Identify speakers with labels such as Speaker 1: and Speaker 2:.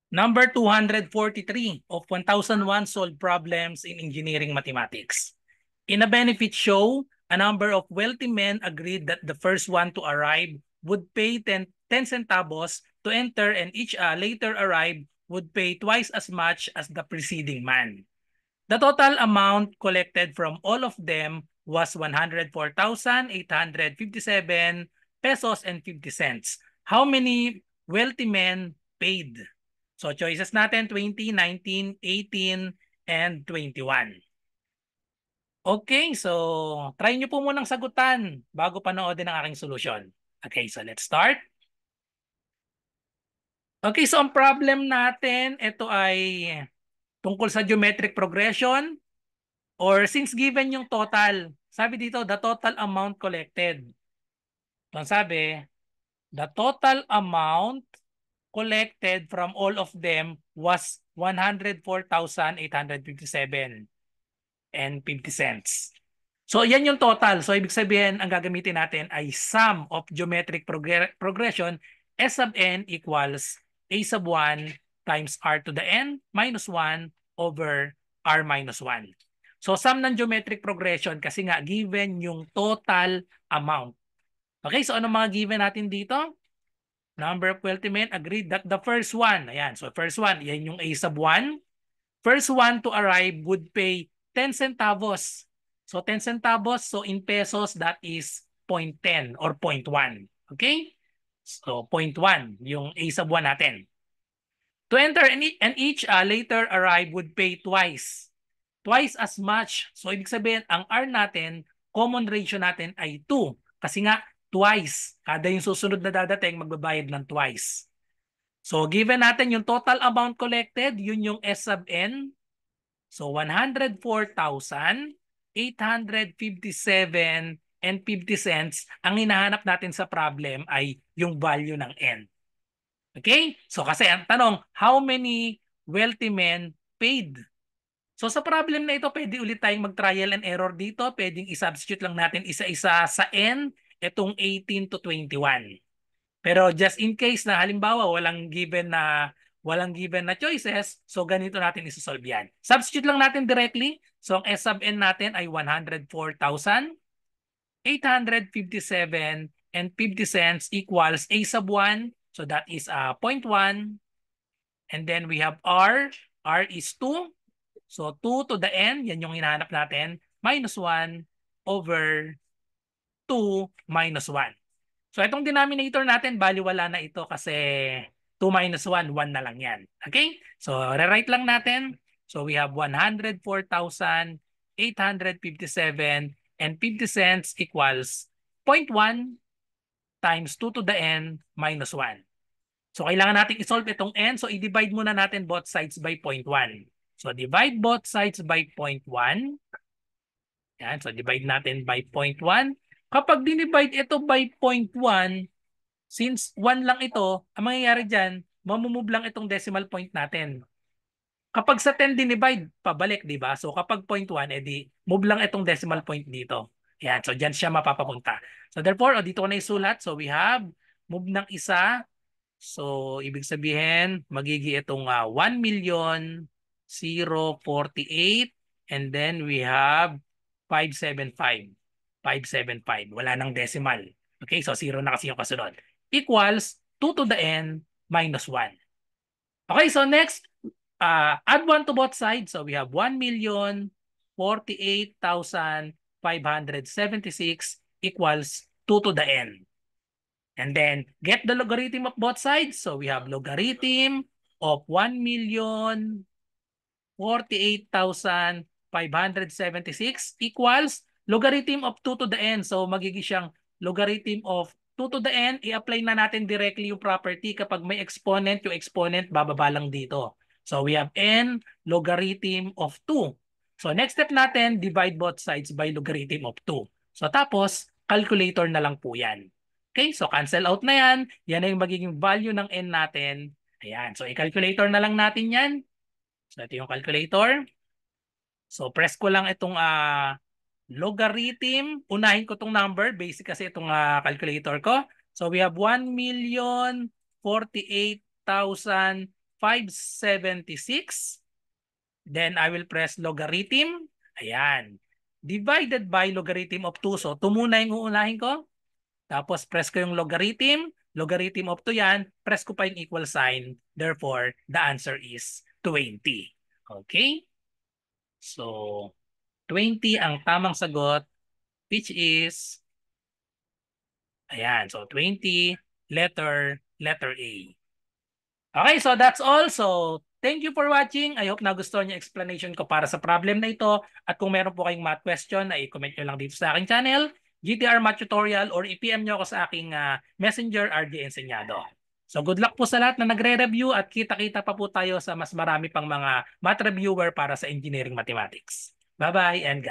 Speaker 1: Number 243 of 1001 solved problems in engineering mathematics. In a benefit show, a number of wealthy men agreed that the first one to arrive would pay 10 centavos to enter, and each later arrive would pay twice as much as the preceding man. The total amount collected from all of them was 104,857 pesos and 50 cents. How many wealthy men paid? So choices natin 20, 19, 18, and 21. Okay, so try nyo po munang sagutan bago panoodin ang aking solusyon. Okay, so let's start. Okay, so ang problem natin, ito ay tungkol sa geometric progression, or since given yung total, sabi dito, the total amount collected. So sabi, the total amount collected from all of them was 104,857 and 50 cents. So yan yung total. So ibig sabihin, ang gagamitin natin ay sum of geometric progression. S sub n equals a sub 1 times r to the n minus 1 over r minus 1. So sum ng geometric progression kasi nga given yung total amount. Okay, so ano mga given natin dito? Number of wealthy men agreed that the first one, ayan, so first one, yan yung a sub 1. First one to arrive would pay 10 centavos. So 10 centavos, so in pesos, that is 0.10 or 0.1. Okay? So 0.1, yung a sub 1 natin. To enter, and each later arrive would pay twice. Twice as much. So ibig sabihin, ang R natin, common ratio natin ay 2. Kasi nga, twice. Kada yung susunod na dadating, magbabayad ng twice. So given natin yung total amount collected, yun yung S sub n. So 104,857 and 50 cents. Ang hinahanap natin sa problem ay yung value ng n. Okay? So kasi ang tanong, how many wealthy men paid? So sa problem na ito, pwede ulit tayong mag-trial and error dito. Pwedeng i-substitute lang natin isa-isa sa n, itong 18 to 21. Pero just in case na halimbawa walang given na choices, so ganito natin isosolve yan. Substitute lang natin directly. So ang S sub n natin ay 104,857 and 50 cents equals a sub 1. So that is 0.1. And then we have R. R is 2. So 2 to the n, yan yung hinahanap natin, minus 1 over 2 minus 1. So itong denominator natin, baliwala na ito kasi 2 minus 1, 1 na lang yan. Okay? So rewrite lang natin. So we have 104,857 and 50 cents equals 0.1 times 2 to the n minus 1. So kailangan natin isolve itong n. So i-divide muna natin both sides by 0.1. So divide both sides by 0.1. Yan. So divide natin by 0.1. Kapag dinivide ito by 0.1, since 1 lang ito, ang mangyayari dyan, mamumove lang itong decimal point natin. Kapag sa 10 dinivide, pabalik, di ba? So kapag 0.1, edi move lang itong decimal point dito. Yan. So dyan siya mapapapunta. So therefore, dito ko na isulat. So we have move ng isa. So ibig sabihin, magigi itong 1,048,048, and then we have 575. 575. Wala nang decimal. Okay, so 0 na kasi yung kasunod. Equals 2 to the n minus 1. Okay, so next, add 1 to both sides. So we have 1,048,576 equals 2 to the n. And then get the logarithm of both sides. So we have logarithm of 1,048,576 equals logarithm of 2 to the n. So magiging siyang logarithm of 2 to the n. I-apply na natin directly yung property. Kapag may exponent, yung exponent bababa lang dito. So we have n logarithm of 2. So next step natin, divide both sides by logarithm of 2. So tapos, calculator na lang po yan. Okay, so cancel out na yan. Yan na yung magiging value ng n natin. Ayan, so i-calculator na lang natin yan. So ito yung calculator. So press ko lang itong logarithm. Unahin ko itong number. Basic kasi itong calculator ko. So we have 1,048,576 576. Then I will press logarithm. Ayan. Divided by logarithm of 2. So 2 muna yung uunahin ko. Tapos press ko yung logarithm. Logarithm of 2 yan. Press ko pa yung equal sign. Therefore, the answer is 20. Okay? So, 20 ang tamang sagot, which is, ayan, so 20, letter A. Okay, so that's all. So, thank you for watching. I hope nagustuhan niyo explanation ko para sa problem na ito. At kung meron po kayong math question, ay i-comment nyo lang dito sa aking channel, GTR Math Tutorial, or i-PM nyo ako sa aking messenger, RJ Enseñado. So, good luck po sa lahat na nagre-review at kita-kita pa po tayo sa mas marami pang mga math reviewer para sa engineering mathematics. Bye-bye and God